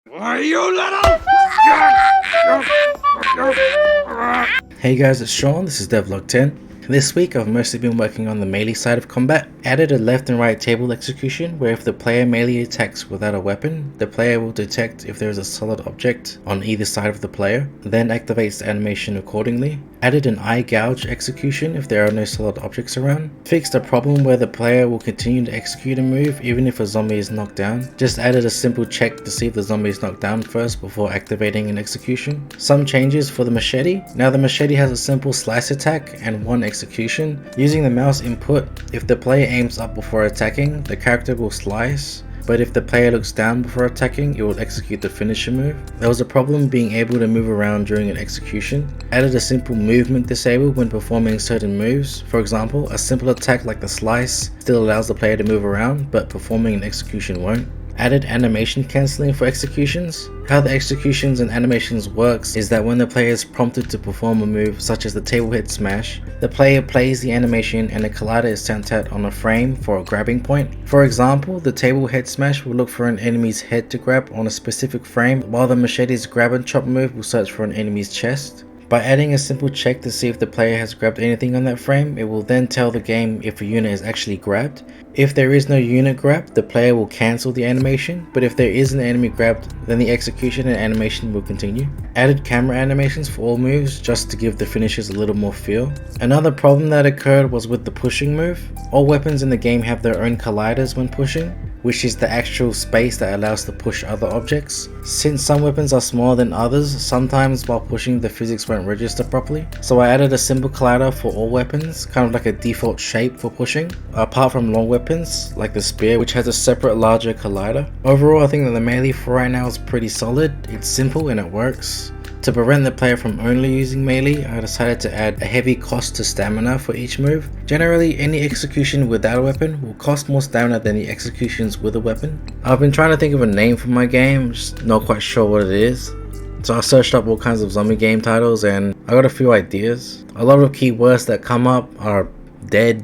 Why, you little... Hey guys, it's Sean, this is DevLog 10. This week I've mostly been working on the melee side of combat. Added a left and right table execution where if the player melee attacks without a weapon, the player will detect if there is a solid object on either side of the player, then activates the animation accordingly. Added an eye gouge execution if there are no solid objects around. Fixed a problem where the player will continue to execute a move even if a zombie is knocked down. Just added a simple check to see if the zombie is knocked down first before activating an execution. Some changes for the machete. Now the machete has a simple slice attack and one execution. Using the mouse input, if the player aims up before attacking, the character will slice. But if the player looks down before attacking, it will execute the finisher move. There was a problem being able to move around during an execution. Added a simple movement disable when performing certain moves. For example, a simple attack like the slice still allows the player to move around, but performing an execution won't. Added animation cancelling for executions. How the executions and animations works is that when the player is prompted to perform a move such as the table head smash, the player plays the animation and a collider is sent out on a frame for a grabbing point. For example, the table head smash will look for an enemy's head to grab on a specific frame, while the machete's grab and chop move will search for an enemy's chest. By adding a simple check to see if the player has grabbed anything on that frame, it will then tell the game if a unit is actually grabbed. If there is no unit grabbed, the player will cancel the animation, but if there is an enemy grabbed, then the execution and animation will continue. Added camera animations for all moves just to give the finishers a little more feel. Another problem that occurred was with the pushing move. All weapons in the game have their own colliders when pushing, which is the actual space that allows to push other objects. Since some weapons are smaller than others, sometimes while pushing the physics won't register properly. So I added a simple collider for all weapons, kind of like a default shape for pushing, apart from long weapons like the spear, which has a separate larger collider. Overall, I think that the melee for right now is pretty solid. It's simple and it works. To prevent the player from only using melee, I decided to add a heavy cost to stamina for each move. Generally, any execution without a weapon will cost more stamina than the executions with a weapon. I've been trying to think of a name for my game, just not quite sure what it is. So I searched up all kinds of zombie game titles and I got a few ideas. A lot of keywords that come up are dead,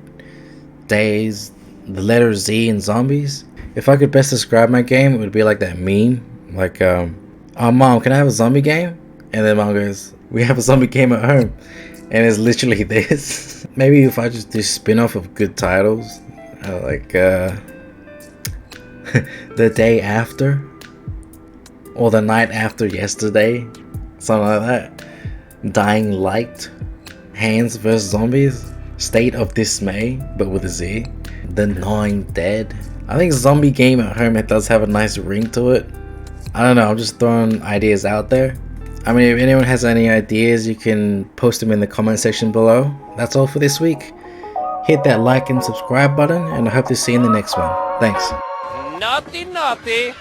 days, the letter Z and zombies. If I could best describe my game, it would be like that meme, like, oh mom, can I have a zombie game? And then mom goes, we have a zombie game at home. And it's literally this. Maybe if I just do spin-off of good titles, like The Day After, or The Night After Yesterday, something like that. Dying Light, Hands vs Zombies, State of Dismay, but with a Z. The Gnawing Dead. I think zombie game at home, it does have a nice ring to it. I don't know, I'm just throwing ideas out there. I mean, if anyone has any ideas, you can post them in the comment section below. That's all for this week. Hit that like and subscribe button, and I hope to see you in the next one. Thanks. Naughty, naughty.